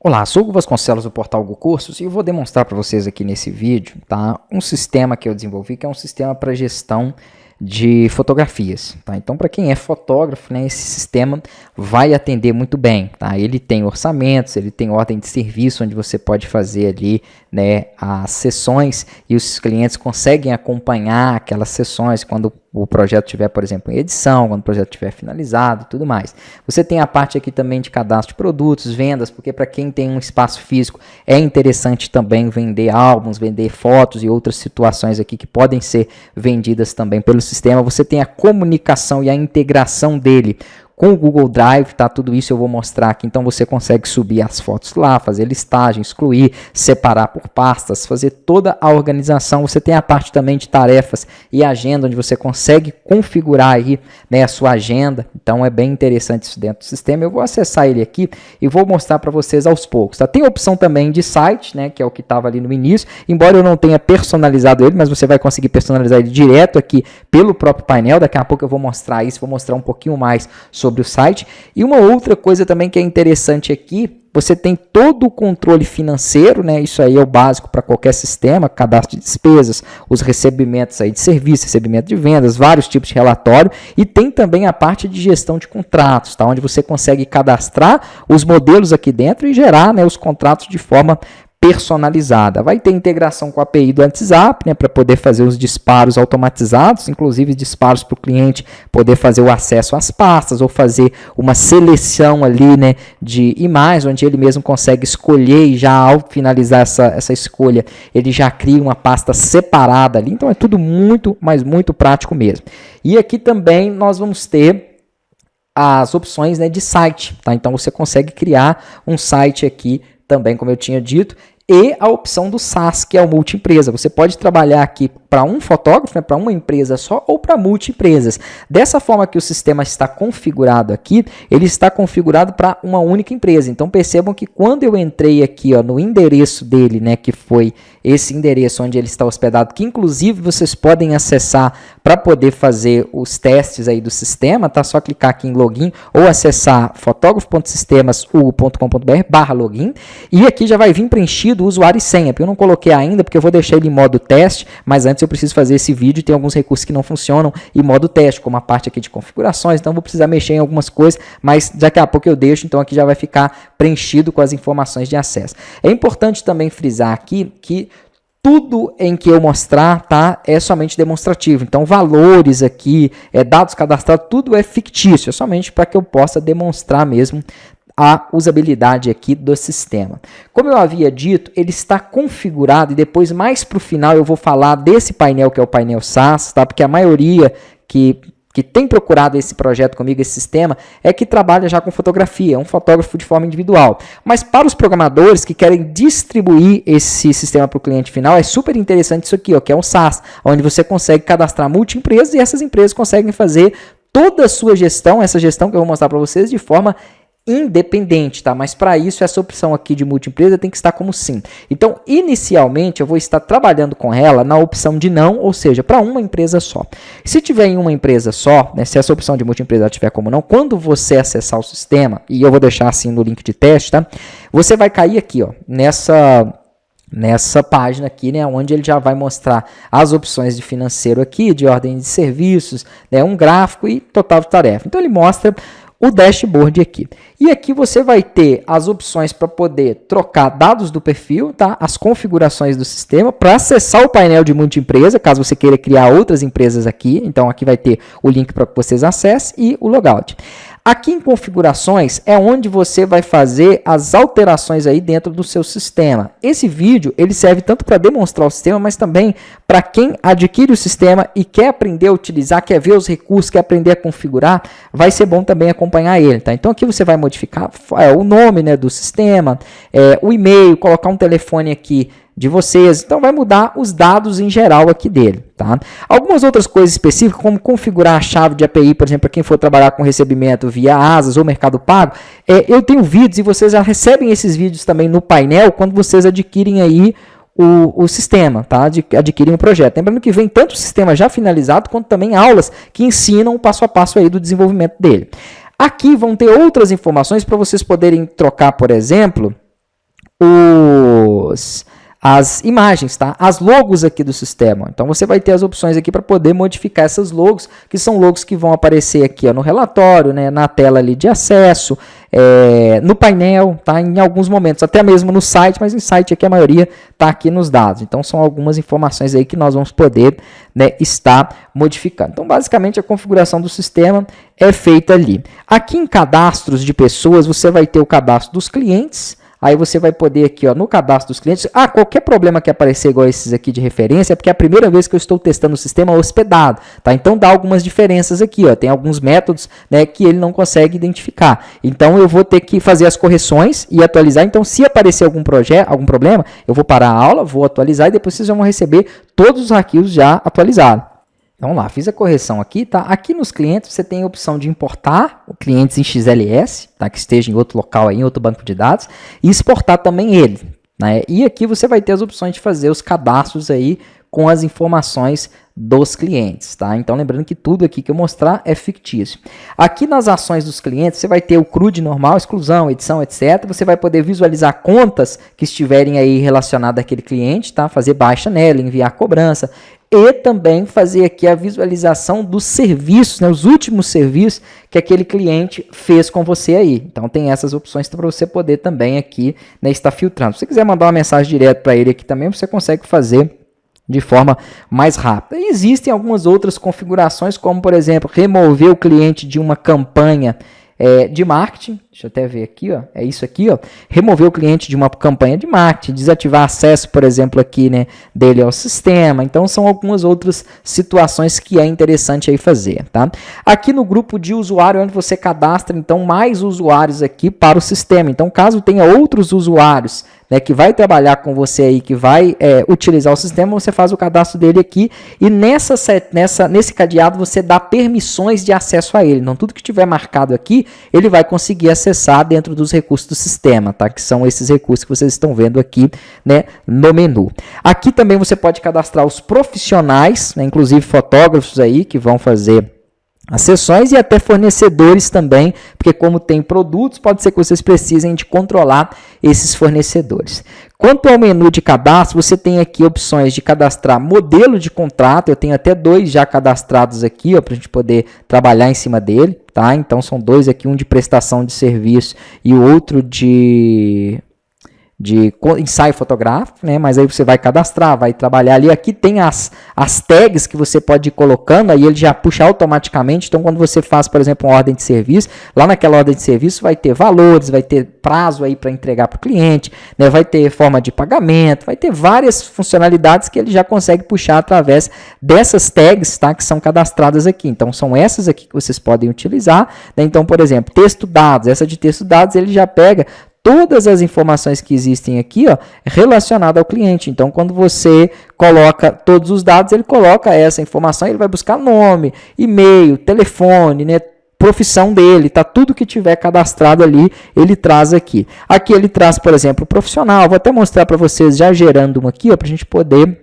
Olá, sou o Hugo Vasconcelos do portal Go Cursos e eu vou demonstrar para vocês aqui nesse vídeo, tá, um sistema que eu desenvolvi, que é um sistema para gestão de fotografias, tá? Então, para quem é fotógrafo, né, esse sistema vai atender muito bem, tá? Ele tem orçamentos, ele tem ordem de serviço, onde você pode fazer ali, né, as sessões e os clientes conseguem acompanhar aquelas sessões quando o projeto estiver, por exemplo, em edição, quando o projeto estiver finalizado e tudo mais. Você tem a parte aqui também de cadastro de produtos, vendas, porque para quem tem um espaço físico é interessante também vender álbuns, vender fotos e outras situações aqui que podem ser vendidas também pelo sistema. Você tem a comunicação e a integração dele com o Google Drive, tá? Tudo isso eu vou mostrar aqui. Então você consegue subir as fotos lá, fazer listagem, excluir, separar por pastas, fazer toda a organização. Você tem a parte também de tarefas e agenda, onde você consegue configurar aí, né, a sua agenda. Então é bem interessante isso dentro do sistema. Eu vou acessar ele aqui e vou mostrar para vocês aos poucos, tá? Tem a opção também de site, né, que é o que estava ali no início. Embora eu não tenha personalizado ele, mas você vai conseguir personalizar ele direto aqui pelo próprio painel. Daqui a pouco eu vou mostrar isso, vou mostrar um pouquinho mais sobre o site. E uma outra coisa também que é interessante aqui, você tem todo o controle financeiro, né? Isso aí é o básico para qualquer sistema, cadastro de despesas, os recebimentos aí de serviço, recebimento de vendas, vários tipos de relatório, e tem também a parte de gestão de contratos, tá? Onde você consegue cadastrar os modelos aqui dentro e gerar, né, os contratos de forma personalizada. Vai ter integração com a API do WhatsApp, né, para poder fazer os disparos automatizados, inclusive disparos para o cliente poder fazer o acesso às pastas ou fazer uma seleção ali, né, de imagens, onde ele mesmo consegue escolher e já ao finalizar essa escolha, ele já cria uma pasta separada ali. Então é tudo muito, mas muito prático mesmo. E aqui também nós vamos ter as opções, né, de site, tá? Então você consegue criar um site aqui também, como eu tinha dito, e a opção do SaaS, que é o multi-empresa. Você pode trabalhar aqui para um fotógrafo, né, para uma empresa só, ou para multi-empresas. Dessa forma que o sistema está configurado aqui, ele está configurado para uma única empresa. Então percebam que quando eu entrei aqui, ó, no endereço dele, né, que foi esse endereço onde ele está hospedado, que inclusive vocês podem acessar para poder fazer os testes aí do sistema, tá? Só clicar aqui em login ou acessar fotógrafo.sistemas.com.br/login, e aqui já vai vir preenchido o usuário e senha, porque eu não coloquei ainda, porque eu vou deixar ele em modo teste, mas antes eu preciso fazer esse vídeo e tem alguns recursos que não funcionam em modo teste, como a parte aqui de configurações, então vou precisar mexer em algumas coisas, mas daqui a pouco eu deixo, então aqui já vai ficar preenchido com as informações de acesso. É importante também frisar aqui que tudo em que eu mostrar, tá, é somente demonstrativo. Então, valores aqui, dados cadastrados, tudo é fictício, é somente para que eu possa demonstrar mesmo a usabilidade aqui do sistema. Como eu havia dito, ele está configurado e depois mais para o final eu vou falar desse painel que é o painel SaaS, tá? Porque a maioria que tem procurado esse projeto comigo, esse sistema, é que trabalha já com fotografia, é um fotógrafo de forma individual. Mas para os programadores que querem distribuir esse sistema para o cliente final, é super interessante isso aqui, ó, que é um SaaS, onde você consegue cadastrar multi-empresas e essas empresas conseguem fazer toda a sua gestão, essa gestão que eu vou mostrar para vocês, de forma independente, tá? Mas para isso essa opção aqui de multi-empresa tem que estar como sim. Então, inicialmente eu vou estar trabalhando com ela na opção de não, ou seja, para uma empresa só. Se tiver em uma empresa só, né, se essa opção de multi-empresa tiver como não, quando você acessar o sistema, e eu vou deixar assim no link de teste, tá? Você vai cair aqui, ó, nessa página aqui, né, onde ele já vai mostrar as opções de financeiro aqui, de ordem de serviços, né, um gráfico e total de tarefa. Então ele mostra o dashboard aqui. E aqui você vai ter as opções para poder trocar dados do perfil, tá? As configurações do sistema, para acessar o painel de multi-empresa, caso você queira criar outras empresas aqui. Então aqui vai ter o link para que vocês acessem e o logout. Aqui em configurações é onde você vai fazer as alterações aí dentro do seu sistema. Esse vídeo ele serve tanto para demonstrar o sistema, mas também para quem adquire o sistema e quer aprender a utilizar, quer ver os recursos, quer aprender a configurar, vai ser bom também acompanhar ele, tá? Então aqui você vai modificar o nome, né, do sistema, o e-mail, colocar um telefone aqui de vocês, então vai mudar os dados em geral aqui dele, tá? Algumas outras coisas específicas, como configurar a chave de API, por exemplo, para quem for trabalhar com recebimento via Asas ou Mercado Pago, eu tenho vídeos e vocês já recebem esses vídeos também no painel quando vocês adquirem aí o sistema, tá? Adquirem o projeto. Lembrando que vem tanto o sistema já finalizado, quanto também aulas que ensinam o passo a passo aí do desenvolvimento dele. Aqui vão ter outras informações para vocês poderem trocar, por exemplo, as imagens, tá? As logos aqui do sistema. Então você vai ter as opções aqui para poder modificar essas logos, que são logos que vão aparecer aqui ó, no relatório, né, na tela ali de acesso, no painel, tá? Em alguns momentos, até mesmo no site, mas em site aqui a maioria está aqui nos dados. Então são algumas informações aí que nós vamos poder, né, estar modificando. Então basicamente a configuração do sistema é feita ali. Aqui em cadastros de pessoas, você vai ter o cadastro dos clientes. Aí você vai poder aqui, ó, no cadastro dos clientes, qualquer problema que aparecer igual esses aqui de referência, é porque é a primeira vez que eu estou testando o sistema hospedado, tá? Então dá algumas diferenças aqui, ó, tem alguns métodos, né, que ele não consegue identificar. Então eu vou ter que fazer as correções e atualizar. Então se aparecer algum problema, eu vou parar a aula, vou atualizar e depois vocês vão receber todos os arquivos já atualizados. Então, vamos lá, fiz a correção aqui, tá? Aqui nos clientes você tem a opção de importar clientes em XLS, tá? Que esteja em outro local aí, em outro banco de dados, e exportar também ele, né? E aqui você vai ter as opções de fazer os cadastros aí com as informações dos clientes, tá? Então, lembrando que tudo aqui que eu mostrar é fictício. Aqui nas ações dos clientes, você vai ter o CRUD normal, exclusão, edição, etc. Você vai poder visualizar contas que estiverem aí relacionadas àquele cliente, tá? Fazer baixa nela, enviar cobrança, e também fazer aqui a visualização dos serviços, né, os últimos serviços que aquele cliente fez com você aí. Então tem essas opções para você poder também aqui, né, estar filtrando. Se você quiser mandar uma mensagem direto para ele aqui também, você consegue fazer de forma mais rápida. E existem algumas outras configurações, como por exemplo, remover o cliente de uma campanha de marketing. Deixa eu até ver aqui, ó. É isso aqui, ó. Remover o cliente de uma campanha de marketing, desativar acesso, por exemplo, aqui, né, dele ao sistema. Então, são algumas outras situações que é interessante aí fazer, tá? Aqui no grupo de usuário, onde você cadastra, então, mais usuários aqui para o sistema. Então, caso tenha outros usuários, né, que vai trabalhar com você aí, que vai utilizar o sistema, você faz o cadastro dele aqui e nesse cadeado você dá permissões de acesso a ele. Então, tudo que tiver marcado aqui, ele vai conseguir acessar dentro dos recursos do sistema, tá? Que são esses recursos que vocês estão vendo aqui, né, no menu. Aqui também você pode cadastrar os profissionais, né, inclusive fotógrafos aí que vão fazer as sessões e até fornecedores também, porque como tem produtos, pode ser que vocês precisem de controlar esses fornecedores. Quanto ao menu de cadastro, você tem aqui opções de cadastrar modelo de contrato, eu tenho até 2 já cadastrados aqui, para a gente poder trabalhar em cima dele, tá? Então são 2 aqui, um de prestação de serviço e o outro de ensaio fotográfico, né? Mas aí você vai cadastrar, vai trabalhar ali. Aqui tem as tags que você pode ir colocando, aí ele já puxa automaticamente. Então, quando você faz, por exemplo, uma ordem de serviço, lá naquela ordem de serviço vai ter valores, vai ter prazo aí para entregar para o cliente, né? Vai ter forma de pagamento, vai ter várias funcionalidades que ele já consegue puxar através dessas tags, tá? Que são cadastradas aqui. Então, são essas aqui que vocês podem utilizar, né? Então, por exemplo, texto dados, essa de texto dados ele já pega todas as informações que existem aqui, ó, relacionadas ao cliente. Então, quando você coloca todos os dados, ele coloca essa informação, ele vai buscar nome, e-mail, telefone, né, profissão dele, tá? Tudo que tiver cadastrado ali, ele traz aqui. Aqui ele traz, por exemplo, o profissional. Vou até mostrar para vocês já gerando uma aqui, para a gente poder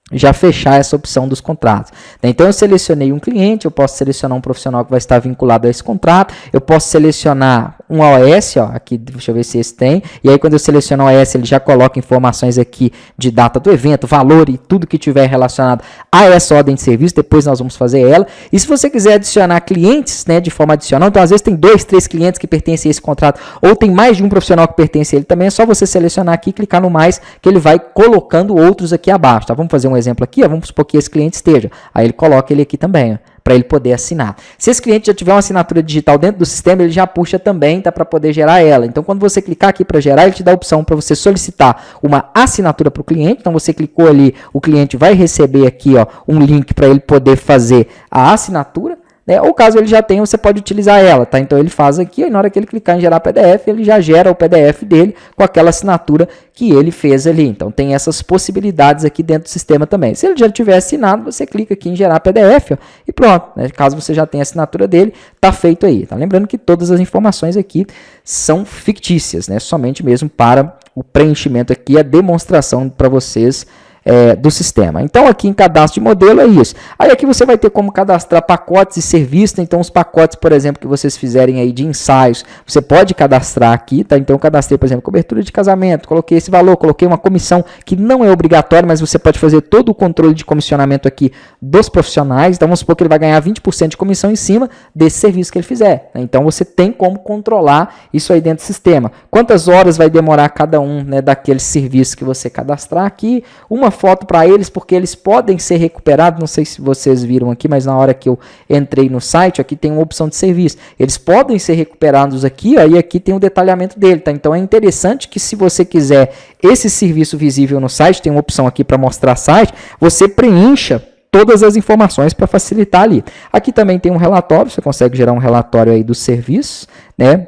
já fechar essa opção dos contratos. Então, eu selecionei um cliente, eu posso selecionar um profissional que vai estar vinculado a esse contrato, eu posso selecionar um OS, ó, aqui, deixa eu ver se esse tem, e aí quando eu seleciono o OS, ele já coloca informações aqui de data do evento, valor e tudo que tiver relacionado a essa ordem de serviço, depois nós vamos fazer ela. E se você quiser adicionar clientes, né, de forma adicional, então às vezes tem 2, 3 clientes que pertencem a esse contrato, ou tem mais de um profissional que pertence a ele também, é só você selecionar aqui, clicar no mais, que ele vai colocando outros aqui abaixo, tá? Vamos fazer um exemplo aqui, ó, vamos supor que esse cliente esteja, aí ele coloca ele aqui também, para ele poder assinar. Se esse cliente já tiver uma assinatura digital dentro do sistema, ele já puxa também, tá, para poder gerar ela. Então, quando você clicar aqui para gerar, ele te dá a opção para você solicitar uma assinatura para o cliente. Então, você clicou ali, o cliente vai receber aqui, ó, um link para ele poder fazer a assinatura, né? Ou caso ele já tenha, você pode utilizar ela, tá? Então ele faz aqui, e na hora que ele clicar em gerar PDF, ele já gera o PDF dele com aquela assinatura que ele fez ali. Então tem essas possibilidades aqui dentro do sistema também. Se ele já tiver assinado, você clica aqui em gerar PDF, ó, e pronto, né? Caso você já tenha a assinatura dele, tá feito aí, tá? Lembrando que todas as informações aqui são fictícias, né? Somente mesmo para o preenchimento aqui, a demonstração para vocês do sistema. Então aqui em cadastro de modelo é isso. Aí aqui você vai ter como cadastrar pacotes e serviços, então os pacotes, por exemplo, que vocês fizerem aí de ensaios, você pode cadastrar aqui, tá? Então eu cadastrei, por exemplo, cobertura de casamento, coloquei esse valor, coloquei uma comissão que não é obrigatória, mas você pode fazer todo o controle de comissionamento aqui dos profissionais, então vamos supor que ele vai ganhar 20% de comissão em cima desse serviço que ele fizer, né? Então você tem como controlar isso aí dentro do sistema. Quantas horas vai demorar cada um, né, daqueles serviços que você cadastrar aqui, uma foto para eles, porque eles podem ser recuperados, não sei se vocês viram aqui, mas na hora que eu entrei no site, aqui tem uma opção de serviço, eles podem ser recuperados aqui, ó, e aqui tem o detalhamento dele, tá? Então é interessante que se você quiser esse serviço visível no site, tem uma opção aqui para mostrar site, você preencha todas as informações para facilitar ali. Aqui também tem um relatório, você consegue gerar um relatório aí dos serviços, né?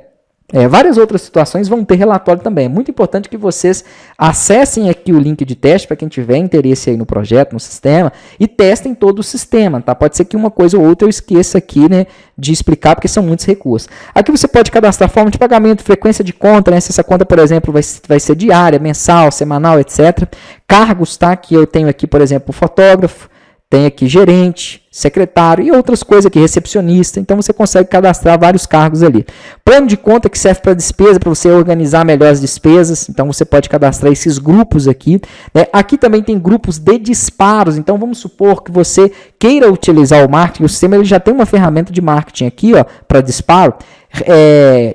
Várias outras situações vão ter relatório também. É muito importante que vocês acessem aqui o link de teste para quem tiver interesse aí no projeto, no sistema, e testem todo o sistema, tá? Pode ser que uma coisa ou outra eu esqueça aqui, né, de explicar, porque são muitos recursos. Aqui você pode cadastrar forma de pagamento, frequência de conta, né? Se essa conta, por exemplo, vai ser diária, mensal, semanal, etc. Cargos, tá? Que eu tenho aqui, por exemplo, fotógrafo, tem aqui gerente, secretário e outras coisas aqui, recepcionista. Então você consegue cadastrar vários cargos ali. Plano de conta que serve para despesa, para você organizar melhor as despesas. Então você pode cadastrar esses grupos aqui, né? Aqui também tem grupos de disparos. Então vamos supor que você queira utilizar o marketing. O sistema ele já tem uma ferramenta de marketing aqui, ó, para disparo,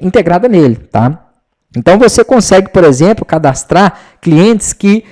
integrada nele, tá? Então você consegue, por exemplo, cadastrar clientes que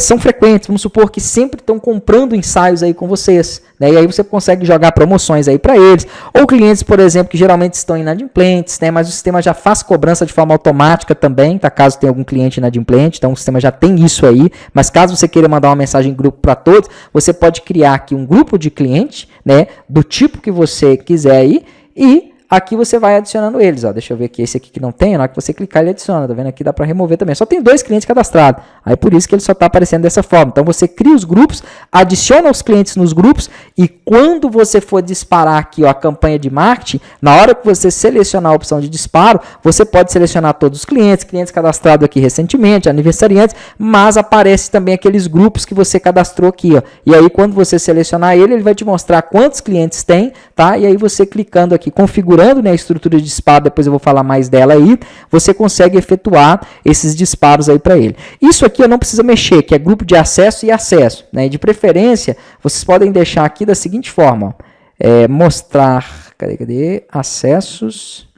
são frequentes, vamos supor que sempre estão comprando ensaios aí com vocês, né? E aí você consegue jogar promoções aí para eles, ou clientes, por exemplo, que geralmente estão inadimplentes, né? Mas o sistema já faz cobrança de forma automática também, tá? Caso tenha algum cliente inadimplente, então o sistema já tem isso aí, mas caso você queira mandar uma mensagem em grupo para todos, você pode criar aqui um grupo de clientes, né? Do tipo que você quiser aí, e aqui você vai adicionando eles, ó. Deixa eu ver aqui, esse aqui que não tem, na hora que você clicar ele adiciona, tá vendo? Aqui dá para remover também. Só tem 2 clientes cadastrados, aí por isso que ele só está aparecendo dessa forma. Então você cria os grupos, adiciona os clientes nos grupos e quando você for disparar aqui, ó, a campanha de marketing, na hora que você selecionar a opção de disparo, você pode selecionar todos os clientes cadastrados aqui recentemente, aniversariantes, mas aparece também aqueles grupos que você cadastrou aqui, ó. E aí quando você selecionar ele, ele vai te mostrar quantos clientes tem, tá? E aí você clicando aqui, configurando, né, a estrutura de disparo, depois eu vou falar mais dela aí, você consegue efetuar esses disparos aí para ele. Isso aqui eu não precisa mexer, que é grupo de acesso e acesso, né? E de preferência, vocês podem deixar aqui da seguinte forma, ó, mostrar, cadê, acessos.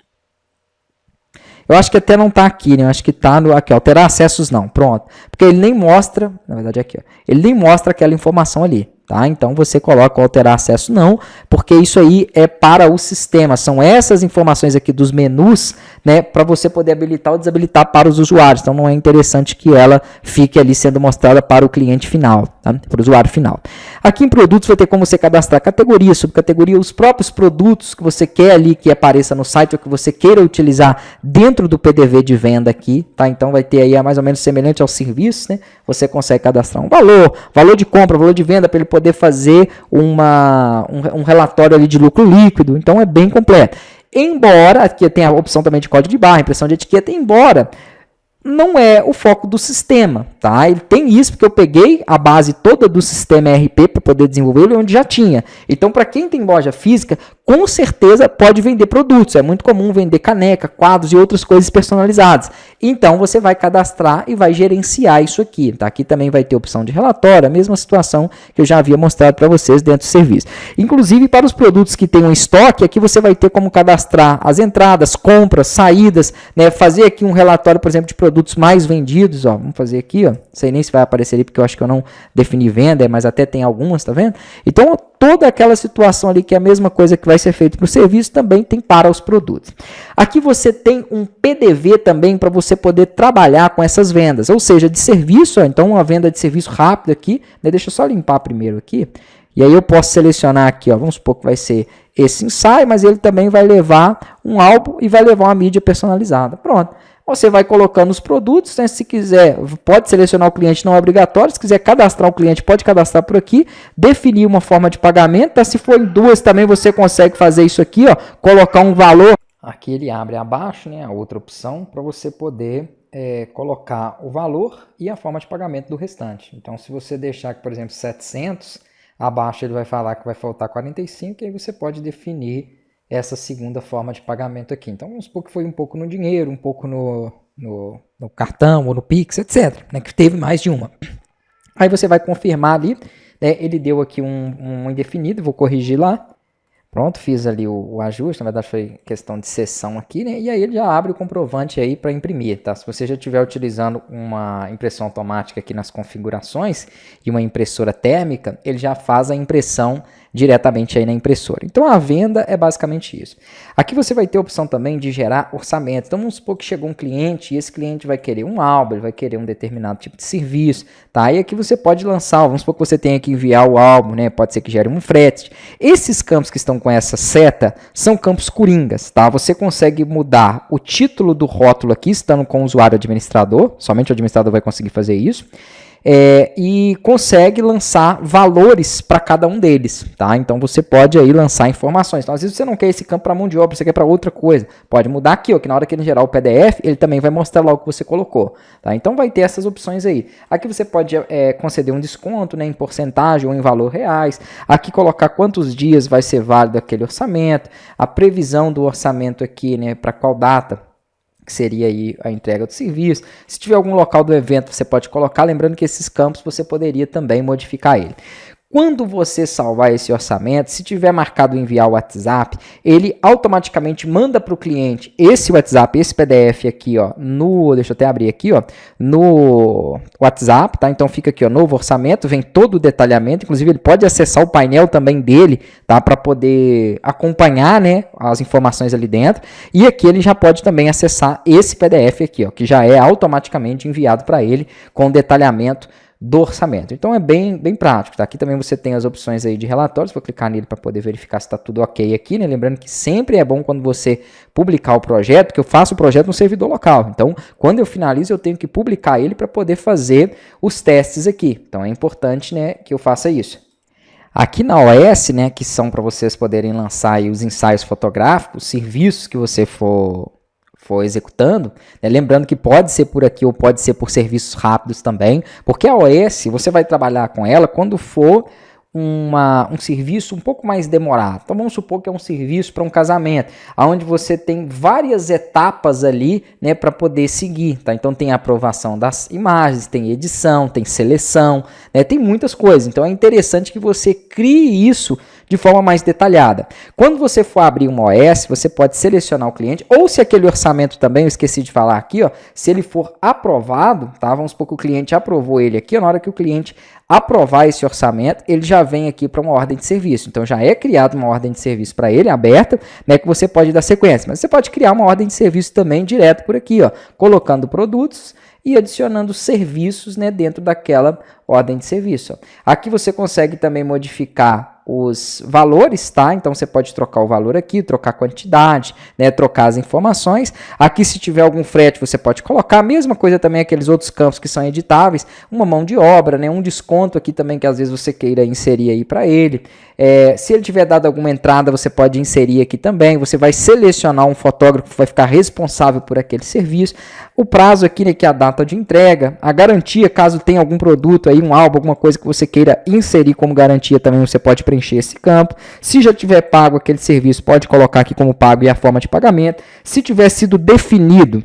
Eu acho que até não está aqui, né? Eu acho que está aqui, ó, alterar acessos não, pronto. Porque ele nem mostra, na verdade aqui, ó, ele nem mostra aquela informação ali. Tá? Então você coloca alterar acesso não, porque isso aí é para o sistema, são essas informações aqui dos menus, né, para você poder habilitar ou desabilitar para os usuários, então não é interessante que ela fique ali sendo mostrada para o cliente final, tá? Para o usuário final. Aqui em produtos vai ter como você cadastrar categoria, subcategoria, os próprios produtos que você quer ali que apareça no site ou que você queira utilizar dentro do PDV de venda aqui, tá? Então vai ter aí mais ou menos semelhante ao serviço, né? Você consegue cadastrar um valor de compra, valor de venda para ele poder fazer um relatório ali de lucro líquido, então é bem completo. Embora, aqui tem a opção também de código de barra, impressão de etiqueta, embora não é o foco do sistema, tá? Ele tem isso porque eu peguei a base toda do sistema ERP para poder desenvolver ele onde já tinha. Então, para quem tem loja física, com certeza pode vender produtos. É muito comum vender caneca, quadros e outras coisas personalizadas. Então, você vai cadastrar e vai gerenciar isso aqui, tá? Aqui também vai ter opção de relatório, a mesma situação que eu já havia mostrado para vocês dentro do serviço. Inclusive, para os produtos que tenham estoque, aqui você vai ter como cadastrar as entradas, compras, saídas, né? Fazer aqui um relatório, por exemplo, de produtos mais vendidos, ó. Vamos fazer aqui, ó. Não sei nem se vai aparecer ali, porque eu acho que eu não defini venda, mas até tem algumas, tá vendo? Então, toda aquela situação ali que é a mesma coisa que vai ser feito para o serviço, também tem para os produtos. Aqui você tem um PDV também para você poder trabalhar com essas vendas, ou seja, de serviço, ó, então uma venda de serviço rápido aqui, né? Deixa eu só limpar primeiro aqui, e aí eu posso selecionar aqui, ó, vamos supor que vai ser esse ensaio, mas ele também vai levar um álbum e vai levar uma mídia personalizada. Pronto. Você vai colocando os produtos, né? Se quiser, pode selecionar o cliente, não é obrigatório. Se quiser cadastrar o cliente, pode cadastrar por aqui. Definir uma forma de pagamento. Tá? Se for em duas, também você consegue fazer isso aqui, ó, colocar um valor. Aqui ele abre abaixo, né, a outra opção, para você poder colocar o valor e a forma de pagamento do restante. Então, se você deixar aqui, por exemplo, 700, abaixo ele vai falar que vai faltar 45, e aí você pode definir essa segunda forma de pagamento aqui. Então, vamos supor que foi um pouco no dinheiro, um pouco no cartão ou no Pix, etc. Né, que teve mais de uma. Aí você vai confirmar ali, né, ele deu aqui um indefinido, vou corrigir lá. Pronto, fiz ali o ajuste, na verdade foi questão de sessão aqui, né? E aí ele já abre o comprovante aí para imprimir, tá? Se você já estiver utilizando uma impressão automática aqui nas configurações e uma impressora térmica, ele já faz a impressão diretamente aí na impressora. Então a venda é basicamente isso. Aqui você vai ter a opção também de gerar orçamento. Então vamos supor que chegou um cliente e esse cliente vai querer um álbum, ele vai querer um determinado tipo de serviço, tá? E aqui você pode lançar, vamos supor que você tenha que enviar o álbum, né? Pode ser que gere um frete. Esses campos que estão com essa seta são campos coringas, tá? Você consegue mudar o título do rótulo aqui, estando com o usuário administrador, somente o administrador vai conseguir fazer isso. E consegue lançar valores para cada um deles, tá? Então você pode aí lançar informações. Então, às vezes você não quer esse campo para mão de obra, você quer para outra coisa. Pode mudar aqui, ó, que na hora que ele gerar o PDF, ele também vai mostrar lá o que você colocou, tá? Então vai ter essas opções aí. Aqui você pode conceder um desconto, né, em porcentagem ou em valor reais. Aqui colocar quantos dias vai ser válido aquele orçamento, a previsão do orçamento aqui, né, para qual data que seria aí a entrega do serviço. Se tiver algum local do evento, você pode colocar, lembrando que esses campos você poderia também modificar ele. Quando você salvar esse orçamento, se tiver marcado enviar o WhatsApp, ele automaticamente manda para o cliente esse WhatsApp, esse PDF aqui, ó, deixa eu até abrir aqui, ó, no WhatsApp, tá? Então fica aqui, ó, novo orçamento, vem todo o detalhamento, inclusive ele pode acessar o painel também dele, tá? Para poder acompanhar, né, as informações ali dentro. E aqui ele já pode também acessar esse PDF aqui, ó, que já é automaticamente enviado para ele com o detalhamento do orçamento. Então é bem prático, tá? Aqui também você tem as opções aí de relatórios, vou clicar nele para poder verificar se está tudo ok aqui, né? Lembrando que sempre é bom quando você publicar o projeto, que eu faço o projeto no servidor local. Então, quando eu finalizo, eu tenho que publicar ele para poder fazer os testes aqui. Então é importante, né, que eu faça isso. Aqui na OS, né, que são para vocês poderem lançar aí os ensaios fotográficos, serviços que você for executando, né? Lembrando que pode ser por aqui ou pode ser por serviços rápidos também, porque a OS, você vai trabalhar com ela quando for um serviço um pouco mais demorado. Então vamos supor que é um serviço para um casamento, onde você tem várias etapas ali, né, para poder seguir, tá? Então tem a aprovação das imagens, tem edição, tem seleção, né, tem muitas coisas. Então é interessante que você crie isso de forma mais detalhada. Quando você for abrir uma OS, você pode selecionar o cliente, ou se aquele orçamento também, eu esqueci de falar aqui, ó, se ele for aprovado, tá? Vamos supor que o cliente aprovou ele aqui, ó, na hora que o cliente aprovar esse orçamento, ele já vem aqui para uma ordem de serviço. Então já é criada uma ordem de serviço para ele, aberta, né, que você pode dar sequência. Mas você pode criar uma ordem de serviço também direto por aqui, ó, colocando produtos e adicionando serviços, né, dentro daquela ordem de serviço. Aqui você consegue também modificar os valores, tá? Então você pode trocar o valor aqui, trocar a quantidade, né? Trocar as informações. Aqui, se tiver algum frete, você pode colocar. A mesma coisa também aqueles outros campos que são editáveis, uma mão de obra, né? Um desconto aqui também que às vezes você queira inserir aí para ele. Se ele tiver dado alguma entrada, você pode inserir aqui também. Você vai selecionar um fotógrafo que vai ficar responsável por aquele serviço. O prazo aqui, né, que é a data de entrega. A garantia, caso tenha algum produto aí, um álbum, alguma coisa que você queira inserir como garantia, também você pode preencher esse campo. Se já tiver pago aquele serviço, pode colocar aqui como pago e a forma de pagamento. Se tiver sido definido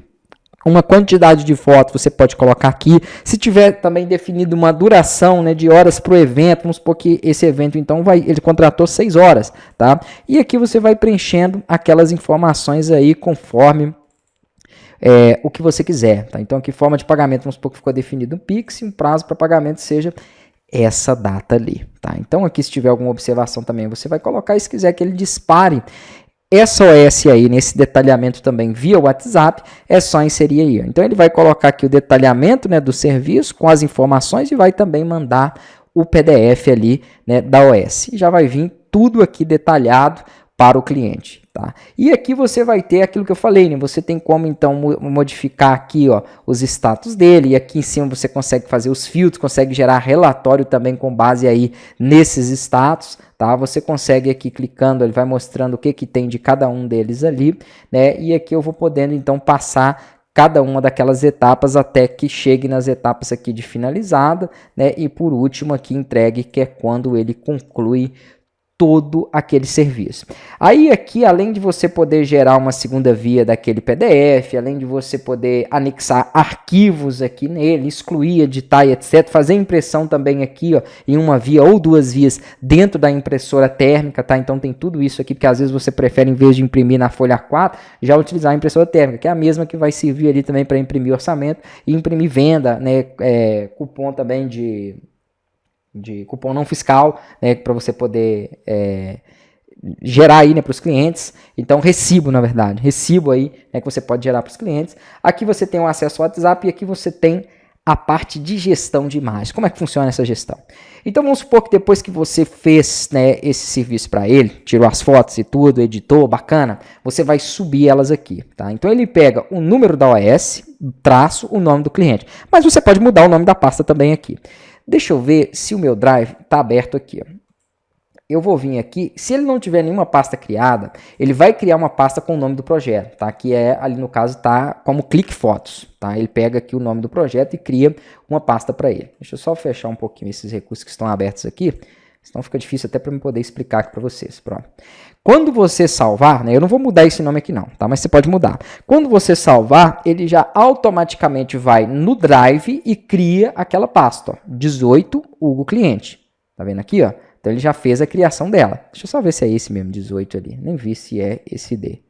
uma quantidade de fotos, você pode colocar aqui. Se tiver também definido uma duração, né, de horas para o evento, vamos supor que esse evento então ele contratou 6 horas, tá? E aqui você vai preenchendo aquelas informações aí conforme o que você quiser, tá? Então aqui forma de pagamento, vamos supor que ficou definido um Pix e um prazo para pagamento seja essa data ali, tá? Então aqui, se tiver alguma observação também, você vai colocar, e se quiser que ele dispare SOS aí nesse detalhamento também via WhatsApp, é só inserir aí. Então ele vai colocar aqui o detalhamento, né, do serviço com as informações e vai também mandar o PDF ali, né, da OS. E já vai vir tudo aqui detalhado para o cliente, tá? E aqui você vai ter aquilo que eu falei, né? Você tem como então modificar aqui, ó, os status dele, e aqui em cima você consegue fazer os filtros, consegue gerar relatório também com base aí nesses status, tá? Você consegue aqui clicando, ele vai mostrando o que tem de cada um deles ali, né? E aqui eu vou podendo então passar cada uma daquelas etapas até que chegue nas etapas aqui de finalizada, né? E por último aqui entregue, que é quando ele conclui todo aquele serviço. Aí aqui, além de você poder gerar uma segunda via daquele PDF, além de você poder anexar arquivos aqui nele, excluir, editar e etc, fazer impressão também aqui, ó, em uma via ou duas vias dentro da impressora térmica, tá? Então tem tudo isso aqui, porque às vezes você prefere, em vez de imprimir na folha A4, já utilizar a impressora térmica, que é a mesma que vai servir ali também para imprimir orçamento e imprimir venda, né? Cupom também de cupom não fiscal, né, para você poder gerar aí, né, para os clientes. Então, recibo, na verdade, recibo aí, né, que você pode gerar para os clientes. Aqui você tem o acesso ao WhatsApp e aqui você tem a parte de gestão de imagens. Como é que funciona essa gestão? Então, vamos supor que depois que você fez, né, esse serviço para ele, tirou as fotos e tudo, editou, bacana, você vai subir elas aqui, tá? Então, ele pega o número da OS, traço, o nome do cliente. Mas você pode mudar o nome da pasta também aqui. Deixa eu ver se o meu Drive está aberto aqui. Ó. Eu vou vir aqui. Se ele não tiver nenhuma pasta criada, ele vai criar uma pasta com o nome do projeto, tá? Que é, ali no caso, tá como Clique Fotos, tá? Ele pega aqui o nome do projeto e cria uma pasta para ele. Deixa eu só fechar um pouquinho esses recursos que estão abertos aqui, senão fica difícil até para eu poder explicar aqui para vocês. Pronto. Quando você salvar, né, eu não vou mudar esse nome aqui não, tá? Mas você pode mudar. Quando você salvar, ele já automaticamente vai no Drive e cria aquela pasta, ó, 18 Hugo Cliente. Tá vendo aqui, ó? Então ele já fez a criação dela. Deixa eu só ver se é esse mesmo, 18 ali. Nem vi se é esse D.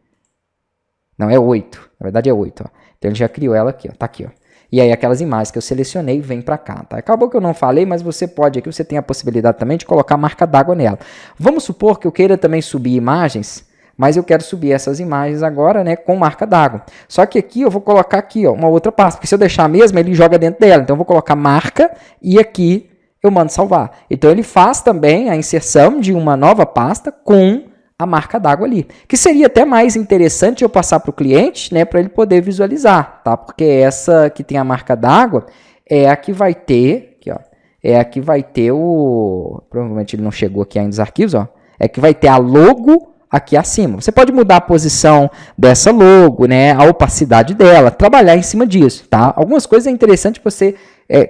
Não, é 8. Na verdade é 8, ó. Então ele já criou ela aqui, ó. Tá aqui, ó. E aí aquelas imagens que eu selecionei vêm para cá, tá? Acabou que eu não falei, mas você pode aqui, você tem a possibilidade também de colocar marca d'água nela. Vamos supor que eu queira também subir imagens, mas eu quero subir essas imagens agora, né, com marca d'água. Só que aqui eu vou colocar aqui, ó, uma outra pasta, porque se eu deixar a mesma, ele joga dentro dela. Então eu vou colocar marca e aqui eu mando salvar. Então ele faz também a inserção de uma nova pasta com a marca d'água ali, que seria até mais interessante eu passar para o cliente, né, para ele poder visualizar, tá? Porque essa que tem a marca d'água é a que vai ter, aqui, ó, é a que vai ter o, provavelmente ele não chegou aqui ainda nos arquivos, ó, é que vai ter a logo aqui acima. Você pode mudar a posição dessa logo, né, a opacidade dela, trabalhar em cima disso, tá? Algumas coisas é interessante você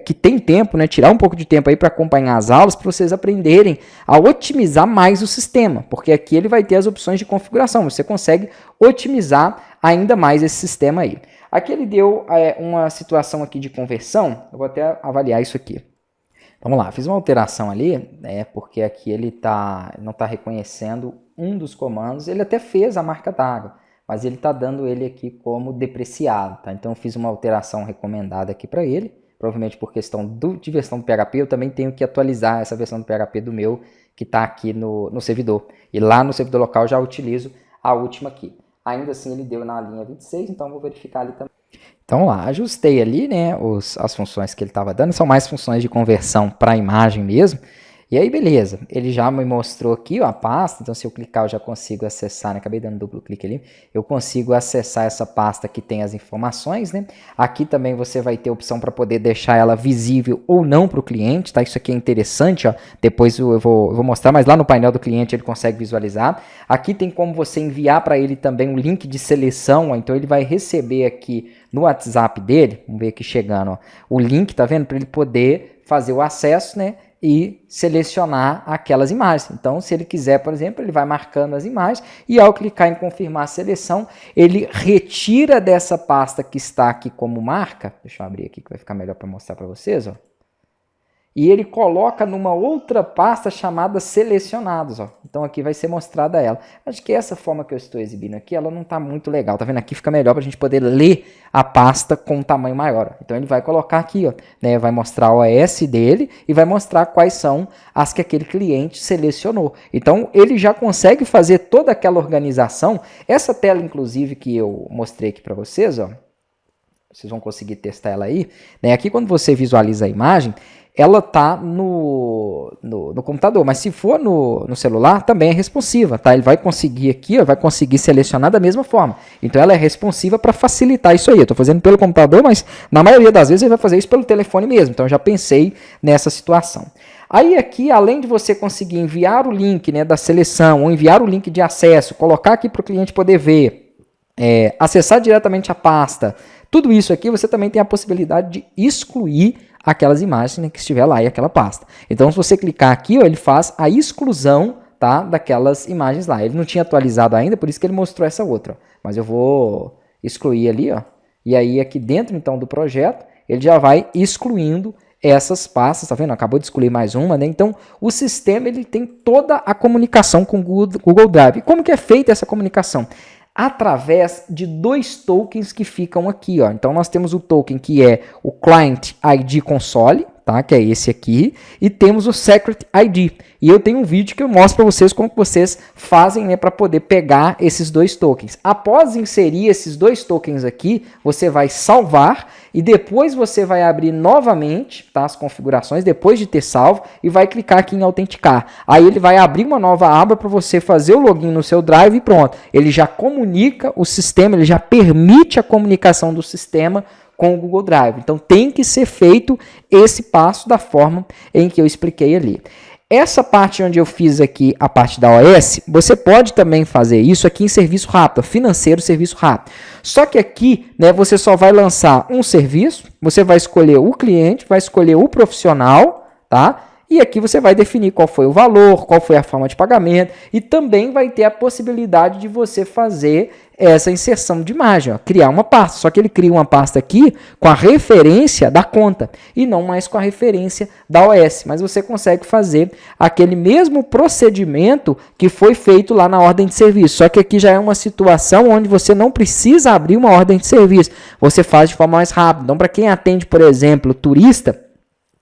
que tem tempo, né, tirar um pouco de tempo aí para acompanhar as aulas, para vocês aprenderem a otimizar mais o sistema, porque aqui ele vai ter as opções de configuração, você consegue otimizar ainda mais esse sistema aí. Aqui ele deu uma situação aqui de conversão, eu vou até avaliar isso aqui. Vamos lá, fiz uma alteração ali, porque aqui ele não está reconhecendo um dos comandos, ele até fez a marca d'água, mas ele está dando ele aqui como depreciado, tá? Então eu fiz uma alteração recomendada aqui para ele, provavelmente por questão de versão do PHP, eu também tenho que atualizar essa versão do PHP do meu, que está aqui no servidor. E lá no servidor local eu já utilizo a última aqui. Ainda assim ele deu na linha 26, então eu vou verificar ali também. Então lá, ajustei ali, né, as funções que ele estava dando, são mais funções de conversão para a imagem mesmo. E aí, beleza, ele já me mostrou aqui ó, a pasta, então se eu clicar eu já consigo acessar, né? Acabei dando duplo clique ali, eu consigo acessar essa pasta que tem as informações, né? Aqui também você vai ter opção para poder deixar ela visível ou não para o cliente, tá? Isso aqui é interessante, ó, depois eu vou mostrar, mas lá no painel do cliente ele consegue visualizar. Aqui tem como você enviar para ele também um link de seleção, ó, então ele vai receber aqui no WhatsApp dele, vamos ver aqui chegando, ó, o link, tá vendo? Para ele poder fazer o acesso, né? E selecionar aquelas imagens. Então, se ele quiser, por exemplo, ele vai marcando as imagens e ao clicar em confirmar a seleção, ele retira dessa pasta que está aqui como marca, deixa eu abrir aqui que vai ficar melhor para mostrar para vocês, ó. E ele coloca numa outra pasta chamada selecionados, ó. Então aqui vai ser mostrada ela. Acho que essa forma que eu estou exibindo aqui, ela não está muito legal. Tá vendo? Aqui fica melhor para a gente poder ler a pasta com um tamanho maior. Então ele vai colocar aqui, ó, né? Vai mostrar o OS dele e vai mostrar quais são as que aquele cliente selecionou. Então ele já consegue fazer toda aquela organização. Essa tela, inclusive, que eu mostrei aqui para vocês, ó, vocês vão conseguir testar ela aí, né? Aqui quando você visualiza a imagem, ela está no computador, mas se for no celular, também é responsiva, tá? Ele vai conseguir aqui, ó, vai conseguir selecionar da mesma forma. Então ela é responsiva para facilitar isso aí. Eu estou fazendo pelo computador, mas na maioria das vezes ele vai fazer isso pelo telefone mesmo. Então eu já pensei nessa situação. Aí aqui, além de você conseguir enviar o link, né, da seleção, ou enviar o link de acesso, colocar aqui para o cliente poder ver, acessar diretamente a pasta, tudo isso aqui você também tem a possibilidade de excluir aquelas imagens, né, que estiver lá em aquela pasta. Então, se você clicar aqui, ó, ele faz a exclusão, tá, daquelas imagens lá. Ele não tinha atualizado ainda, por isso que ele mostrou essa outra. Ó. Mas eu vou excluir ali, ó. E aí aqui dentro, então, do projeto, ele já vai excluindo essas pastas, tá vendo? Acabou de excluir mais uma, né? Então, o sistema ele tem toda a comunicação com o Google Drive. E como que é feita essa comunicação? Através de dois tokens que ficam aqui, ó. Então, nós temos o token que é o Client ID Console, tá? Que é esse aqui, e temos o Secret ID. E eu tenho um vídeo que eu mostro para vocês como que vocês fazem, né, para poder pegar esses dois tokens. Após inserir esses dois tokens aqui, você vai salvar e depois você vai abrir novamente, tá, as configurações depois de ter salvo e vai clicar aqui em autenticar. Aí ele vai abrir uma nova aba para você fazer o login no seu Drive e pronto. Ele já comunica o sistema, ele já permite a comunicação do sistema com o Google Drive. Então tem que ser feito esse passo da forma em que eu expliquei ali. Essa parte onde eu fiz aqui a parte da OS, você pode também fazer isso aqui em serviço rápido, financeiro, serviço rápido. Só que aqui, né, você só vai lançar um serviço, você vai escolher o cliente, vai escolher o profissional, tá? E aqui você vai definir qual foi o valor, qual foi a forma de pagamento e também vai ter a possibilidade de você fazer essa inserção de imagem, ó, criar uma pasta. Só que ele cria uma pasta aqui com a referência da conta e não mais com a referência da OS. Mas você consegue fazer aquele mesmo procedimento que foi feito lá na ordem de serviço. Só que aqui já é uma situação onde você não precisa abrir uma ordem de serviço. Você faz de forma mais rápida. Então, para quem atende, por exemplo, turista,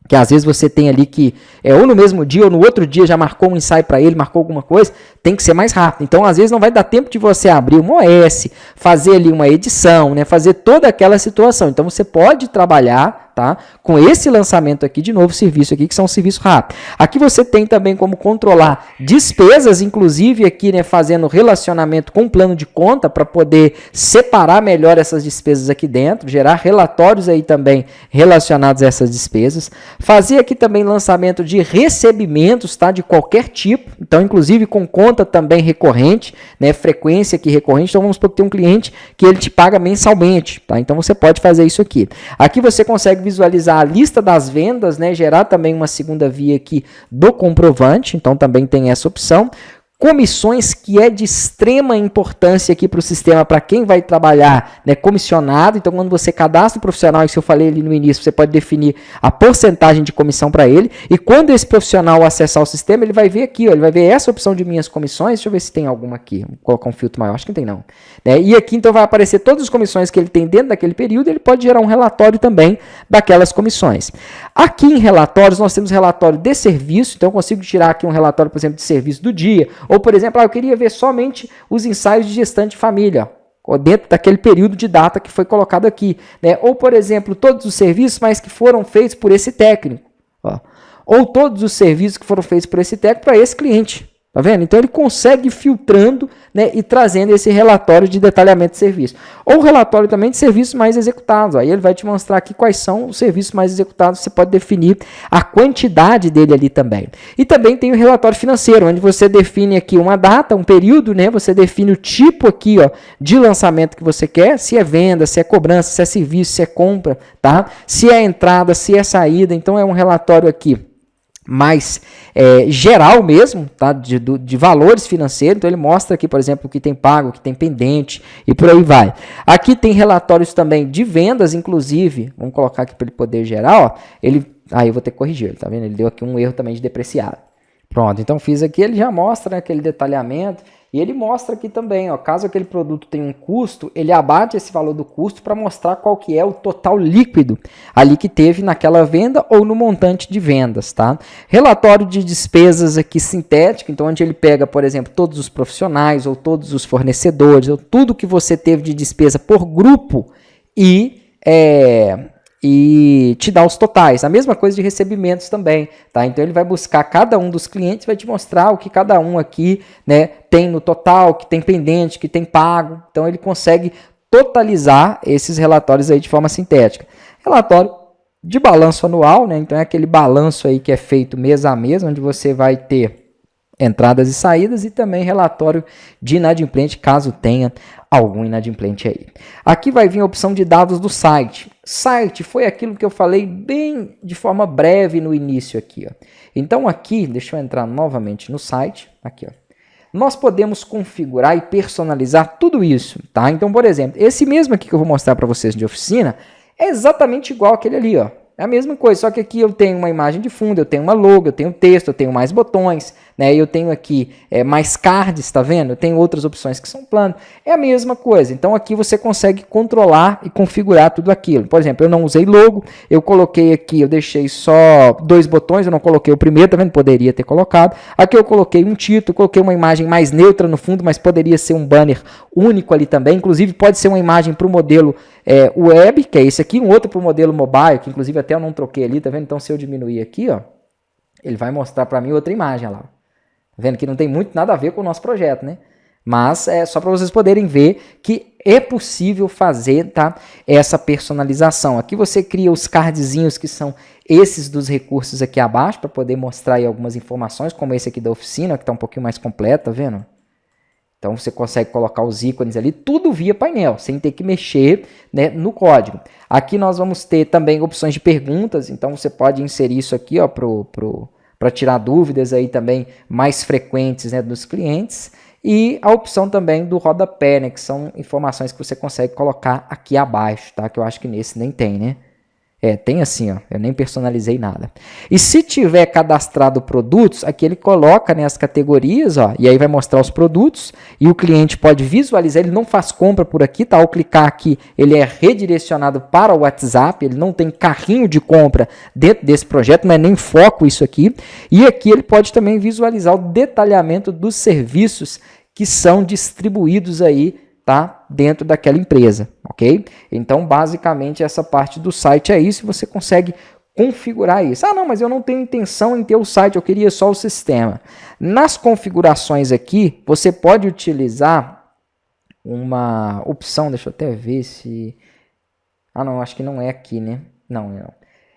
que às vezes você tem ali que ou no mesmo dia ou no outro dia já marcou um ensaio para ele, marcou alguma coisa, tem que ser mais rápido. Então, às vezes não vai dar tempo de você abrir uma OS, fazer ali uma edição, né, fazer toda aquela situação. Então, você pode trabalhar, tá, com esse lançamento aqui, de novo serviço aqui, que são um serviço rápido. Aqui você tem também como controlar despesas, inclusive aqui, né, fazendo relacionamento com o plano de conta para poder separar melhor essas despesas aqui dentro, gerar relatórios aí também relacionados a essas despesas. Fazer aqui também lançamento de recebimentos, tá, de qualquer tipo, então inclusive com conta também recorrente, né, frequência aqui recorrente. Então vamos supor que tem um cliente que ele te paga mensalmente, tá? Então você pode fazer isso aqui. Aqui você consegue visualizar a lista das vendas, né, gerar também uma segunda via aqui do comprovante, então também tem essa opção. Comissões, que é de extrema importância aqui para o sistema, para quem vai trabalhar, né, comissionado. Então, quando você cadastra o profissional, isso eu falei ali no início, você pode definir a porcentagem de comissão para ele. E quando esse profissional acessar o sistema, ele vai ver aqui, ó, ele vai ver essa opção de minhas comissões. Deixa eu ver se tem alguma aqui. Vou colocar um filtro maior, acho que não tem não. E aqui, então, vai aparecer todas as comissões que ele tem dentro daquele período. Ele pode gerar um relatório também daquelas comissões. Aqui em relatórios, nós temos relatório de serviço. Então, eu consigo tirar aqui um relatório, por exemplo, de serviço do dia. Ou, por exemplo, eu queria ver somente os ensaios de gestante de família, ó, dentro daquele período de data que foi colocado aqui. Né? Ou, por exemplo, todos os serviços, mas que foram feitos por esse técnico. Ó. Ou todos os serviços que foram feitos por esse técnico para esse cliente. Tá vendo? Então ele consegue ir filtrando, né, e trazendo esse relatório de detalhamento de serviço. Ou relatório também de serviços mais executados. Aí ele vai te mostrar aqui quais são os serviços mais executados. Você pode definir a quantidade dele ali também. E também tem o relatório financeiro, onde você define aqui uma data, um período, né? Você define o tipo aqui, ó, de lançamento que você quer, se é venda, se é cobrança, se é serviço, se é compra, tá? Se é entrada, se é saída. Então é um relatório aqui mais geral mesmo, tá? De valores financeiros. Então ele mostra aqui, por exemplo, o que tem pago, o que tem pendente e por aí vai. Aqui tem relatórios também de vendas, inclusive, vamos colocar aqui para ele poder gerar, ó, eu vou ter que corrigir, ele, tá vendo? Ele deu aqui um erro também de depreciado. Pronto, então fiz aqui, ele já mostra, né, aquele detalhamento. E ele mostra aqui também, ó, caso aquele produto tenha um custo, ele abate esse valor do custo para mostrar qual que é o total líquido ali que teve naquela venda ou no montante de vendas, tá? Relatório de despesas aqui sintético, então onde ele pega, por exemplo, todos os profissionais ou todos os fornecedores, ou tudo que você teve de despesa por grupo e te dá os totais. A mesma coisa de recebimentos também, tá? Então ele vai buscar cada um dos clientes, vai te mostrar o que cada um aqui, né, tem no total, que tem pendente, que tem pago. Então ele consegue totalizar esses relatórios aí de forma sintética. Relatório de balanço anual, né? Então é aquele balanço aí que é feito mês a mês, onde você vai ter entradas e saídas, e também relatório de inadimplente, caso tenha algum inadimplente aí. Aqui vai vir a opção de dados do site. Site foi aquilo que eu falei bem de forma breve no início aqui, ó. Então aqui, deixa eu entrar novamente no site, aqui, ó. Nós podemos configurar e personalizar tudo isso, tá? Então, por exemplo, esse mesmo aqui que eu vou mostrar para vocês de oficina é exatamente igual aquele ali, ó. É a mesma coisa, só que aqui eu tenho uma imagem de fundo, eu tenho uma logo, eu tenho texto, eu tenho mais botões, né? Eu tenho aqui mais cards, tá vendo? Eu tenho outras opções que são plano. É a mesma coisa. Então aqui você consegue controlar e configurar tudo aquilo. Por exemplo, eu não usei logo, eu coloquei aqui, eu deixei só 2 botões, eu não coloquei o primeiro, tá vendo? Poderia ter colocado. Aqui eu coloquei um título, coloquei uma imagem mais neutra no fundo, mas poderia ser um banner único ali também. Inclusive pode ser uma imagem para o modelo web, que é esse aqui, um outro para o modelo mobile, que inclusive até eu não troquei ali, tá vendo? Então se eu diminuir aqui, ó, ele vai mostrar para mim outra imagem lá. Tá vendo que não tem muito nada a ver com o nosso projeto, né? Mas é só para vocês poderem ver que é possível fazer, tá, essa personalização. Aqui você cria os cardzinhos que são esses dos recursos aqui abaixo para poder mostrar aí algumas informações, como esse aqui da oficina, que está um pouquinho mais completo, tá vendo? Então você consegue colocar os ícones ali, tudo via painel, sem ter que mexer, né, no código. Aqui nós vamos ter também opções de perguntas, então você pode inserir isso aqui, ó, para tirar dúvidas aí também mais frequentes, né, dos clientes. E a opção também do rodapé, né, que são informações que você consegue colocar aqui abaixo, tá? Que eu acho que nesse nem tem, né? Tem assim, ó, eu nem personalizei nada. E se tiver cadastrado produtos, aqui ele coloca, né, as categorias, ó, e aí vai mostrar os produtos, e o cliente pode visualizar, ele não faz compra por aqui, tá? Ao clicar aqui, ele é redirecionado para o WhatsApp, ele não tem carrinho de compra dentro desse projeto, não é nem foco isso aqui. E aqui ele pode também visualizar o detalhamento dos serviços que são distribuídos aí, tá, dentro daquela empresa, ok? Então, basicamente, essa parte do site é isso, e você consegue configurar isso. Ah, não, mas eu não tenho intenção em ter o site, eu queria só o sistema. Nas configurações aqui, você pode utilizar uma opção, deixa eu até ver se... Ah, não, acho que não é aqui, né? Não.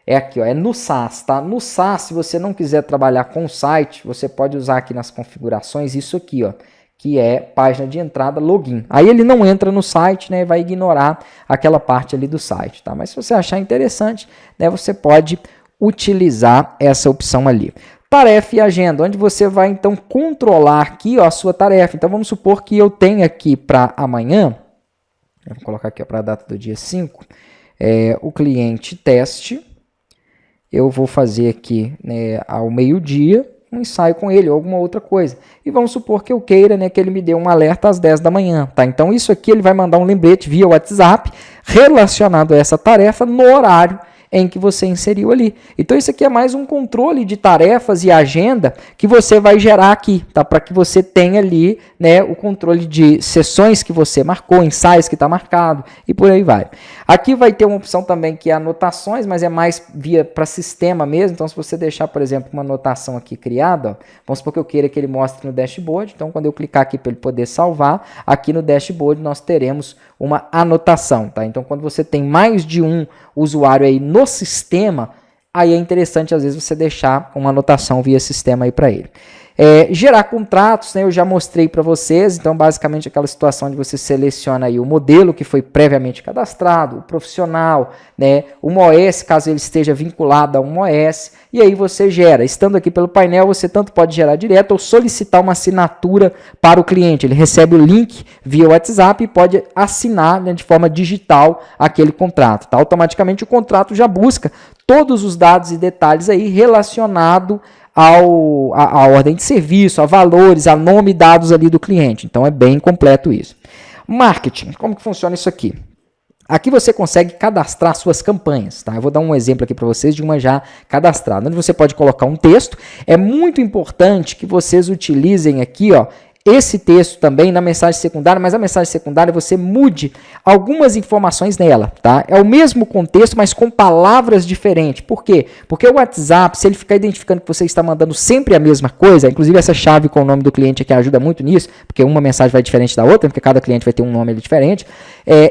É aqui, ó, é no SaaS, tá? No SaaS, se você não quiser trabalhar com o site, você pode usar aqui nas configurações isso aqui, ó, que é página de entrada, login. Aí ele não entra no site, né, vai ignorar aquela parte ali do site, tá? Mas se você achar interessante, né, você pode utilizar essa opção ali. Tarefa e agenda, onde você vai então controlar aqui, ó, a sua tarefa. Então vamos supor que eu tenho aqui para amanhã, vou colocar aqui para a data do dia 5, o cliente teste, eu vou fazer aqui, né, ao meio-dia, um ensaio com ele ou alguma outra coisa. E vamos supor que eu queira, né, que ele me dê um alerta às 10 da manhã, tá? Então isso aqui ele vai mandar um lembrete via WhatsApp relacionado a essa tarefa no horário em que você inseriu ali. Então isso aqui é mais um controle de tarefas e agenda que você vai gerar aqui, tá? Para que você tenha ali, né, o controle de sessões que você marcou, ensaios que está marcado e por aí vai. Aqui vai ter uma opção também que é anotações, mas é mais via para sistema mesmo. Então se você deixar, por exemplo, uma anotação aqui criada, ó, vamos supor que eu queira que ele mostre no dashboard. Então quando eu clicar aqui para ele poder salvar, aqui no dashboard nós teremos uma anotação, tá? Então quando você tem mais de um usuário aí no sistema, aí é interessante às vezes você deixar uma anotação via sistema aí para ele. Gerar contratos, né, eu já mostrei para vocês, então basicamente aquela situação de você seleciona aí o modelo que foi previamente cadastrado, o profissional, né, uma OS, caso ele esteja vinculado a uma OS, e aí você gera. Estando aqui pelo painel, você tanto pode gerar direto ou solicitar uma assinatura para o cliente. Ele recebe o link via WhatsApp e pode assinar, né, de forma digital aquele contrato. Tá? Automaticamente o contrato já busca todos os dados e detalhes aí relacionado a ordem de serviço, a valores, a nome e dados ali do cliente. Então é bem completo isso. Marketing, como que funciona isso aqui? Aqui você consegue cadastrar suas campanhas, tá? Eu vou dar um exemplo aqui para vocês de uma já cadastrada, onde você pode colocar um texto. É muito importante que vocês utilizem aqui, ó, esse texto também na mensagem secundária, mas a mensagem secundária você mude algumas informações nela, tá? É o mesmo contexto, mas com palavras diferentes. Por quê? Porque o WhatsApp, se ele ficar identificando que você está mandando sempre a mesma coisa, inclusive essa chave com o nome do cliente aqui ajuda muito nisso, porque uma mensagem vai diferente da outra, porque cada cliente vai ter um nome diferente,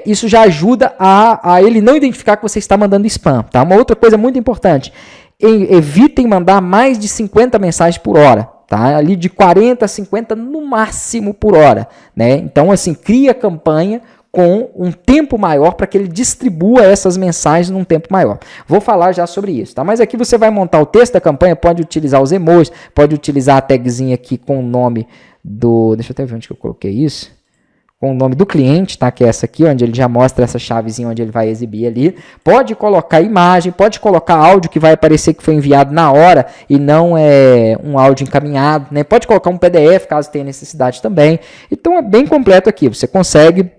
isso já ajuda a ele não identificar que você está mandando spam, tá? Uma outra coisa muito importante, evitem mandar mais de 50 mensagens por hora. tá? Ali de 40 a 50 no máximo por hora, né? Então, assim, cria a campanha com um tempo maior para que ele distribua essas mensagens num tempo maior. Vou falar já sobre isso, tá? Mas aqui você vai montar o texto da campanha, pode utilizar os emojis, pode utilizar a tagzinha aqui com o nome do... Deixa eu até ver onde que eu coloquei isso. Com o nome do cliente, tá? Que é essa aqui, onde ele já mostra essa chavezinha onde ele vai exibir ali. Pode colocar imagem, pode colocar áudio que vai aparecer que foi enviado na hora e não é um áudio encaminhado, né? Pode colocar um PDF caso tenha necessidade também. Então é bem completo aqui, você consegue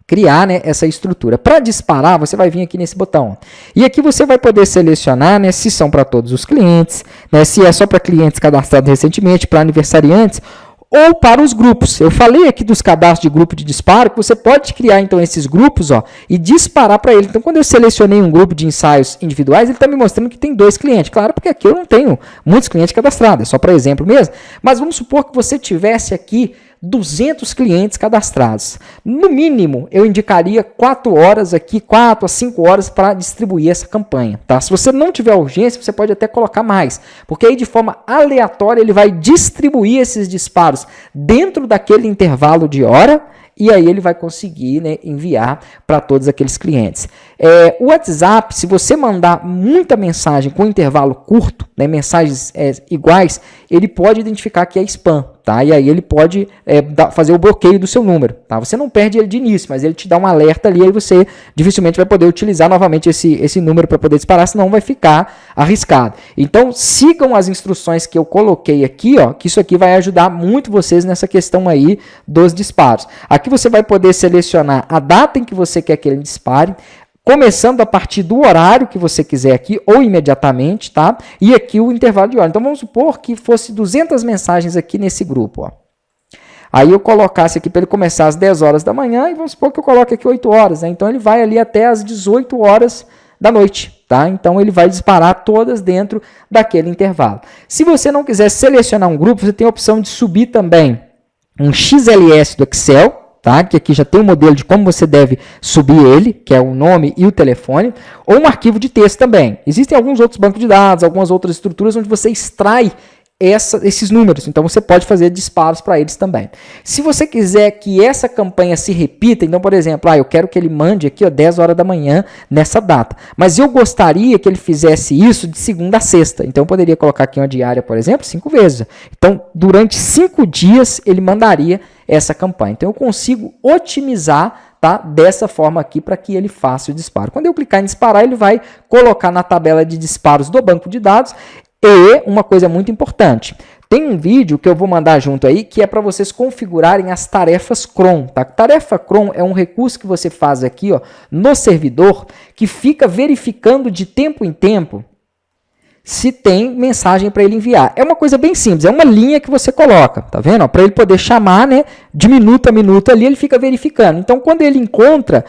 criar, né, essa estrutura. Para disparar, você vai vir aqui nesse botão. E aqui você vai poder selecionar, né, se são para todos os clientes, né, se é só para clientes cadastrados recentemente, para aniversariantes, ou para os grupos. Eu falei aqui dos cadastros de grupo de disparo, que você pode criar então esses grupos, ó, e disparar para ele. Então, quando eu selecionei um grupo de ensaios individuais, ele está me mostrando que tem 2 clientes. Claro, porque aqui eu não tenho muitos clientes cadastrados, é só para exemplo mesmo. Mas vamos supor que você tivesse aqui 200 clientes cadastrados. No mínimo, eu indicaria 4 horas aqui, 4 a 5 horas para distribuir essa campanha, tá? Se você não tiver urgência, você pode até colocar mais, porque aí de forma aleatória ele vai distribuir esses disparos dentro daquele intervalo de hora e aí ele vai conseguir, né, enviar para todos aqueles clientes. O WhatsApp, se você mandar muita mensagem com intervalo curto, né, mensagens iguais, ele pode identificar que é spam, tá? E aí ele pode fazer o bloqueio do seu número, tá? Você não perde ele de início, mas ele te dá um alerta ali, aí você dificilmente vai poder utilizar novamente esse número para poder disparar, senão vai ficar arriscado. Então, sigam as instruções que eu coloquei aqui, ó, que isso aqui vai ajudar muito vocês nessa questão aí dos disparos. Aqui você vai poder selecionar a data em que você quer que ele dispare, começando a partir do horário que você quiser aqui, ou imediatamente, tá? E aqui o intervalo de hora. Então, vamos supor que fosse 200 mensagens aqui nesse grupo, ó. Aí eu colocasse aqui para ele começar às 10 horas da manhã, e vamos supor que eu coloque aqui 8 horas, né? Então, ele vai ali até às 18 horas da noite, tá? Então, ele vai disparar todas dentro daquele intervalo. Se você não quiser selecionar um grupo, você tem a opção de subir também um XLS do Excel, tá? Que aqui já tem um modelo de como você deve subir ele, que é o nome e o telefone, ou um arquivo de texto também. Existem alguns outros bancos de dados, algumas outras estruturas onde você extrai esses números, então você pode fazer disparos para eles também. Se você quiser que essa campanha se repita, então, por exemplo, eu quero que ele mande aqui, ó, 10 horas da manhã nessa data, mas eu gostaria que ele fizesse isso de segunda a sexta, então eu poderia colocar aqui uma diária, por exemplo, 5 vezes. Então, durante 5 dias, ele mandaria essa campanha. Então, eu consigo otimizar, tá, dessa forma aqui para que ele faça o disparo. Quando eu clicar em disparar, ele vai colocar na tabela de disparos do banco de dados. E uma coisa muito importante, tem um vídeo que eu vou mandar junto aí, que é para vocês configurarem as tarefas cron, tá? Tarefa cron é um recurso que você faz aqui, ó, no servidor, que fica verificando de tempo em tempo se tem mensagem para ele enviar. É uma coisa bem simples, é uma linha que você coloca, tá vendo? Para ele poder chamar, né, de minuto a minuto ali, ele fica verificando. Então, quando ele encontra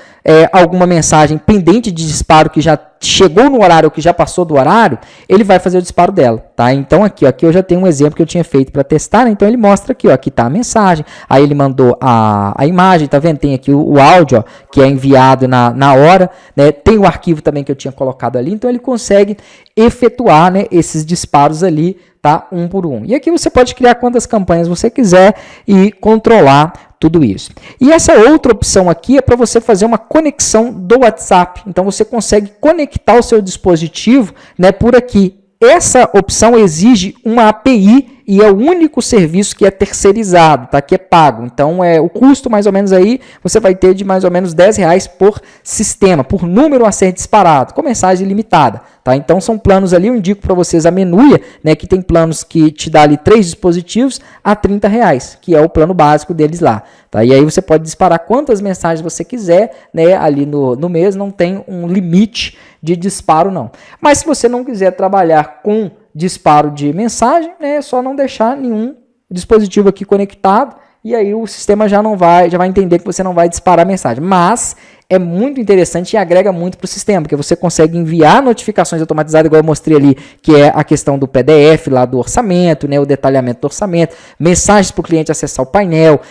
alguma mensagem pendente de disparo que já chegou no horário ou que já passou do horário, ele vai fazer o disparo dela, tá? Então, aqui eu já tenho um exemplo que eu tinha feito para testar, né? Então ele mostra aqui, ó, aqui tá a mensagem, aí ele mandou a imagem, tá vendo? Tem aqui o áudio, ó, que é enviado na hora, né? Tem o arquivo também que eu tinha colocado ali, então ele consegue efetuar, né, esses disparos ali, tá? Um por um. E aqui você pode criar quantas campanhas você quiser e controlar tudo isso. E essa outra opção aqui é para você fazer uma conexão do WhatsApp. Então, você consegue conectar o seu dispositivo, né, por aqui. Essa opção exige uma API e é o único serviço que é terceirizado, tá? Que é pago. Então, o custo mais ou menos aí, você vai ter de mais ou menos R$10 por sistema, por número a ser disparado, com mensagem ilimitada, tá? Então, são planos ali, eu indico para vocês a Menuia, né? Que tem planos que te dá ali 3 dispositivos a R$30, que é o plano básico deles lá, tá? E aí você pode disparar quantas mensagens você quiser, né? Ali no mês, não tem um limite de disparo, não. Mas se você não quiser trabalhar com disparo de mensagem, né, é só não deixar nenhum dispositivo aqui conectado e aí o sistema já vai entender que você não vai disparar mensagem. Mas é muito interessante e agrega muito para o sistema, porque você consegue enviar notificações automatizadas, igual eu mostrei ali, que é a questão do PDF lá do orçamento, né, o detalhamento do orçamento, mensagens para o cliente acessar o painel,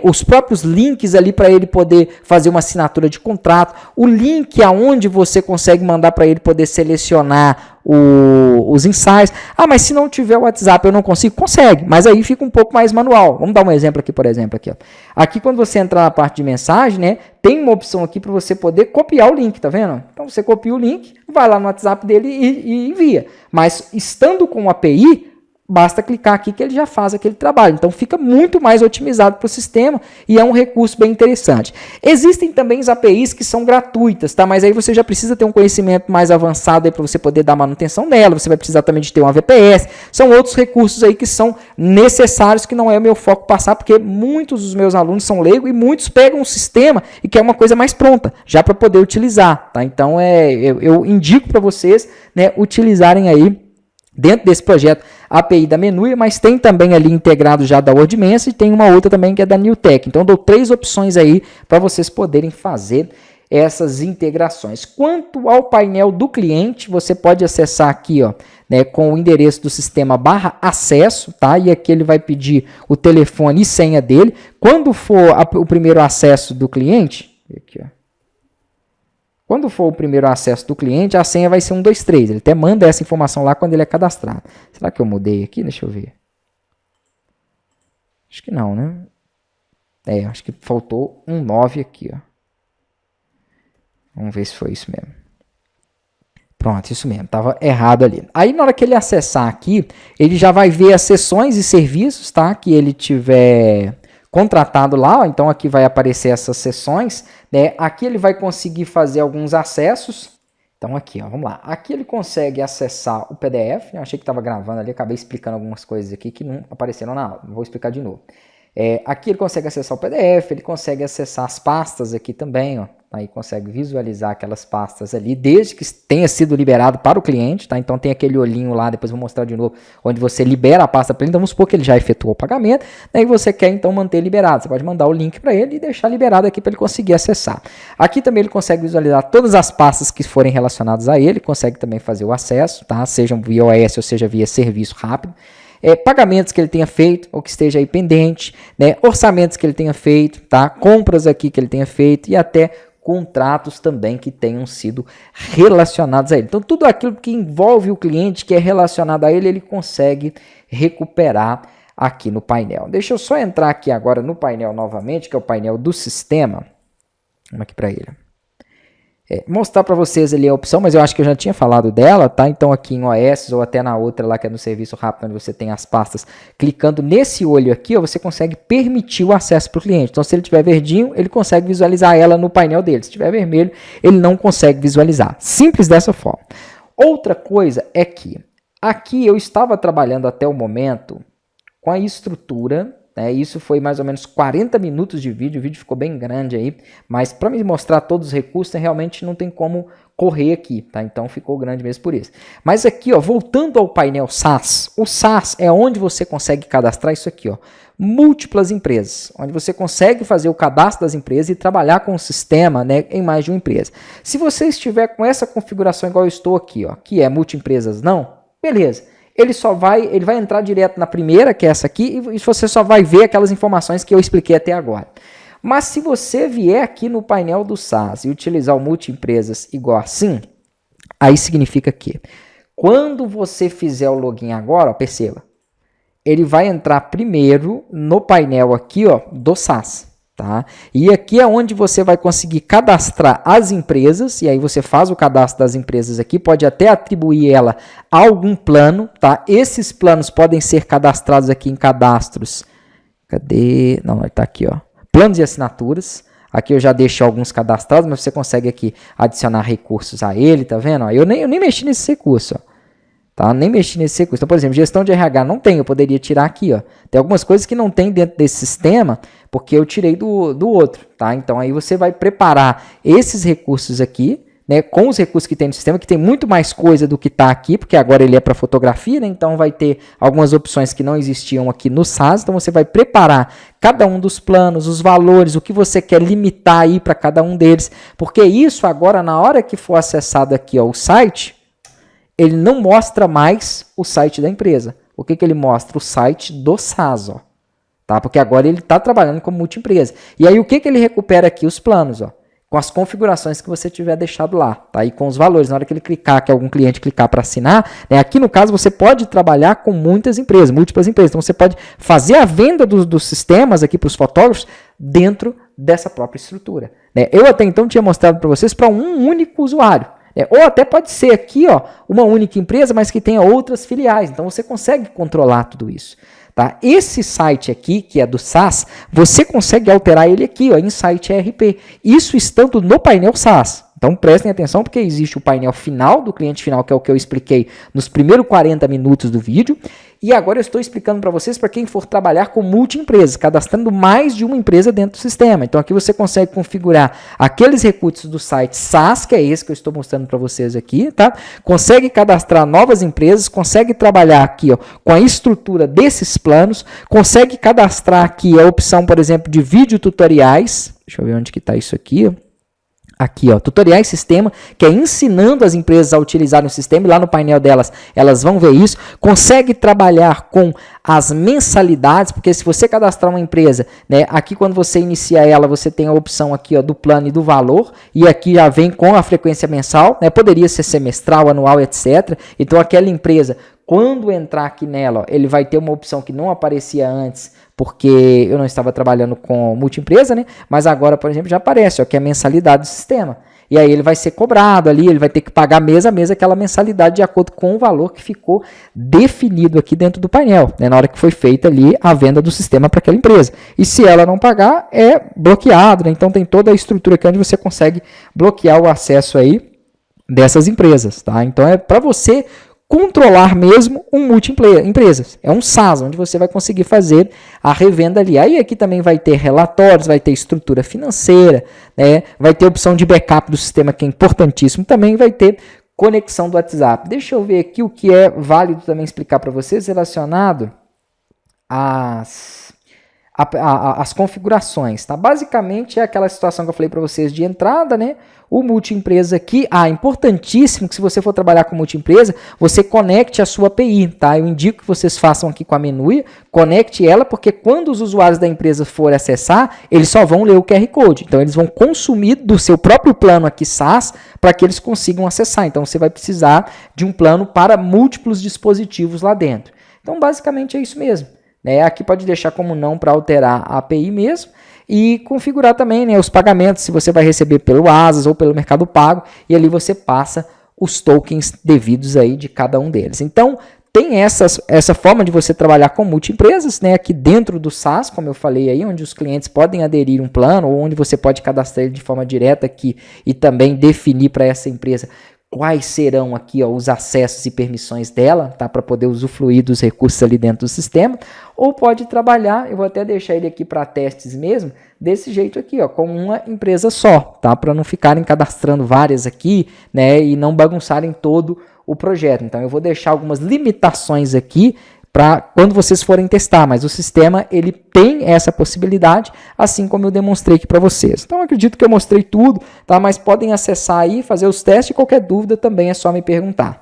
os próprios links ali para ele poder fazer uma assinatura de contrato, o link aonde você consegue mandar para ele poder selecionar os insights. Ah, mas se não tiver o WhatsApp eu não consigo? Consegue, mas aí fica um pouco mais manual. Vamos dar um exemplo aqui, por exemplo. Ó. Aqui quando você entra na parte de mensagem, né, tem uma opção aqui para você poder copiar o link, tá vendo? Então você copia o link, vai lá no WhatsApp dele e envia. Mas estando com o API, basta clicar aqui que ele já faz aquele trabalho. Então fica muito mais otimizado para o sistema e é um recurso bem interessante. Existem também as APIs que são gratuitas, tá? Mas aí você já precisa ter um conhecimento mais avançado para você poder dar manutenção dela, você vai precisar também de ter uma VPS. São outros recursos aí que são necessários, que não é o meu foco passar, porque muitos dos meus alunos são leigos e muitos pegam um sistema e querem uma coisa mais pronta, já para poder utilizar, tá? Então eu indico para vocês, né, utilizarem aí dentro desse projeto a API da Menuia, mas tem também ali integrado já da WordMess e tem uma outra também que é da Newtek. Então, eu dou 3 opções aí para vocês poderem fazer essas integrações. Quanto ao painel do cliente, você pode acessar aqui, ó, né, com o endereço do sistema /acesso, tá? E aqui ele vai pedir o telefone e senha dele. Quando for o primeiro acesso do cliente, aqui, ó. Quando for o primeiro acesso do cliente, a senha vai ser 123. Ele até manda essa informação lá quando ele é cadastrado. Será que eu mudei aqui? Deixa eu ver. Acho que não, né? Acho que faltou um 9 aqui, ó. Vamos ver se foi isso mesmo. Pronto, isso mesmo. Estava errado ali. Aí, na hora que ele acessar aqui, ele já vai ver as sessões e serviços, tá? Que ele tiver contratado lá, ó. Então aqui vai aparecer essas sessões, né? Aqui ele vai conseguir fazer alguns acessos. Então aqui, ó, vamos lá. Aqui ele consegue acessar o PDF. Eu achei que estava gravando ali, acabei explicando algumas coisas aqui que não apareceram na aula. Vou explicar de novo. Aqui ele consegue acessar o PDF, ele consegue acessar as pastas aqui também, ó. Aí consegue visualizar aquelas pastas ali, desde que tenha sido liberado para o cliente, tá? Então tem aquele olhinho lá, depois vou mostrar de novo, onde você libera a pasta para ele. Então vamos supor que ele já efetuou o pagamento, né? E você quer então manter liberado. Você pode mandar o link para ele e deixar liberado aqui para ele conseguir acessar. Aqui também ele consegue visualizar todas as pastas que forem relacionadas a ele, consegue também fazer o acesso, tá? Seja via OS ou seja via serviço rápido. Pagamentos que ele tenha feito ou que esteja aí pendente, né? Orçamentos que ele tenha feito, tá? Compras aqui que ele tenha feito e até contratos também que tenham sido relacionados a ele. Então, tudo aquilo que envolve o cliente, que é relacionado a ele, ele consegue recuperar aqui no painel. Deixa eu só entrar aqui agora no painel novamente, que é o painel do sistema. Vamos aqui para ele. Mostrar para vocês ali a opção, mas eu acho que eu já tinha falado dela, tá? Então aqui em OS ou até na outra lá que é no serviço rápido, onde você tem as pastas, clicando nesse olho aqui, ó, você consegue permitir o acesso para o cliente. Então se ele tiver verdinho, ele consegue visualizar ela no painel dele. Se tiver vermelho, ele não consegue visualizar. Simples dessa forma. Outra coisa é que aqui eu estava trabalhando até o momento com a estrutura. Isso foi mais ou menos 40 minutos de vídeo, o vídeo ficou bem grande aí, mas para me mostrar todos os recursos, realmente não tem como correr aqui, tá? Então ficou grande mesmo por isso. Mas aqui, ó, voltando ao painel SaaS, o SaaS é onde você consegue cadastrar isso aqui, ó, múltiplas empresas, onde você consegue fazer o cadastro das empresas e trabalhar com o sistema, né, em mais de uma empresa. Se você estiver com essa configuração igual eu estou aqui, ó, que é multi-empresas não, beleza. Ele vai entrar direto na primeira, que é essa aqui, e você só vai ver aquelas informações que eu expliquei até agora. Mas se você vier aqui no painel do SaaS e utilizar o multi-empresas igual assim, aí significa que quando você fizer o login agora, ó, perceba, ele vai entrar primeiro no painel aqui, ó, do SaaS. Tá? E aqui é onde você vai conseguir cadastrar as empresas, e aí você faz o cadastro das empresas aqui, pode até atribuir ela a algum plano, tá? Esses planos podem ser cadastrados aqui em cadastros. Cadê? Não, ele tá aqui, ó. Planos e assinaturas. Aqui eu já deixo alguns cadastrados, mas você consegue aqui adicionar recursos a ele, tá vendo? Eu nem mexi nesse recurso, ó. Tá? Nem mexi nesse recurso. Então, por exemplo, gestão de RH não tem, eu poderia tirar aqui, ó. Tem algumas coisas que não tem dentro desse sistema, porque eu tirei do outro, tá? Então, aí você vai preparar esses recursos aqui, né, com os recursos que tem no sistema, que tem muito mais coisa do que está aqui, porque agora ele é para fotografia, né, então vai ter algumas opções que não existiam aqui no SaaS, então você vai preparar cada um dos planos, os valores, o que você quer limitar aí para cada um deles, porque isso agora, na hora que for acessado aqui ó, o site, ele não mostra mais o site da empresa. O que ele mostra? O site do SaaS, ó. Tá? Porque agora ele está trabalhando como multiempresa. E aí o que ele recupera aqui? Os planos, ó, com as configurações que você tiver deixado lá, tá? E com os valores. Na hora que ele clicar, que algum cliente clicar para assinar, né? Aqui no caso você pode trabalhar com muitas empresas, múltiplas empresas. Então você pode fazer a venda dos sistemas aqui para os fotógrafos dentro dessa própria estrutura, né? Eu até então tinha mostrado para vocês para um único usuário. Ou até pode ser aqui ó, uma única empresa, mas que tenha outras filiais. Então você consegue controlar tudo isso. Tá? Esse site aqui, que é do SaaS, você consegue alterar ele aqui, ó, em site ERP. Isso estando no painel SaaS. Então prestem atenção porque existe o painel final do cliente final, que é o que eu expliquei nos primeiros 40 minutos do vídeo. E agora eu estou explicando para vocês para quem for trabalhar com multi-empresas, cadastrando mais de uma empresa dentro do sistema. Então aqui você consegue configurar aqueles recursos do site SaaS, que é esse que eu estou mostrando para vocês aqui, tá? Consegue cadastrar novas empresas, consegue trabalhar aqui ó, com a estrutura desses planos, consegue cadastrar aqui a opção, por exemplo, de vídeo tutoriais. Deixa eu ver onde que está isso aqui, ó. Aqui, ó, tutoriais sistema, que é ensinando as empresas a utilizar o sistema, e lá no painel delas, elas vão ver isso. Consegue trabalhar com as mensalidades, porque se você cadastrar uma empresa, né, aqui quando você inicia ela, você tem a opção aqui, ó, do plano e do valor, e aqui já vem com a frequência mensal, né, poderia ser semestral, anual, etc. Então, aquela empresa, quando entrar aqui nela, ó, ele vai ter uma opção que não aparecia antes, porque eu não estava trabalhando com multiempresa, né? Mas agora, por exemplo, já aparece, ó, que é a mensalidade do sistema. E aí ele vai ser cobrado ali, ele vai ter que pagar mês a mês aquela mensalidade de acordo com o valor que ficou definido aqui dentro do painel, né? Na hora que foi feita ali a venda do sistema para aquela empresa. E se ela não pagar, é bloqueado, né? Então tem toda a estrutura aqui onde você consegue bloquear o acesso aí dessas empresas, tá? Então é para você controlar mesmo um multi-empresas. É um SaaS, onde você vai conseguir fazer a revenda ali. Aí aqui também vai ter relatórios, vai ter estrutura financeira, né? Vai ter opção de backup do sistema, que é importantíssimo. Também vai ter conexão do WhatsApp. Deixa eu ver aqui o que é válido também explicar para vocês relacionado às configurações, tá? Basicamente é aquela situação que eu falei para vocês de entrada, né? O multiempresa aqui, importantíssimo que se você for trabalhar com multiempresa, você conecte a sua API, tá? Eu indico que vocês façam aqui com a Menuia, conecte ela, porque quando os usuários da empresa forem acessar, eles só vão ler o QR Code. Então eles vão consumir do seu próprio plano aqui SaaS para que eles consigam acessar. Então você vai precisar de um plano para múltiplos dispositivos lá dentro. Então basicamente é isso mesmo. Né? Aqui pode deixar como não para alterar a API mesmo e configurar também, né, os pagamentos, se você vai receber pelo Asas ou pelo Mercado Pago, e ali você passa os tokens devidos aí de cada um deles. Então, tem essa forma de você trabalhar com multiempresas, né, aqui dentro do SaaS, como eu falei aí, onde os clientes podem aderir um plano, ou onde você pode cadastrar ele de forma direta aqui e também definir para essa empresa quais serão aqui ó, os acessos e permissões dela, tá, para poder usufruir dos recursos ali dentro do sistema, ou pode trabalhar, eu vou até deixar ele aqui para testes mesmo, desse jeito aqui, ó, com uma empresa só, tá, para não ficarem cadastrando várias aqui, né, e não bagunçarem todo o projeto. Então eu vou deixar algumas limitações aqui para quando vocês forem testar, mas o sistema ele tem essa possibilidade, assim como eu demonstrei aqui para vocês. Então eu acredito que eu mostrei tudo, tá? Mas podem acessar aí, fazer os testes, e qualquer dúvida também é só me perguntar.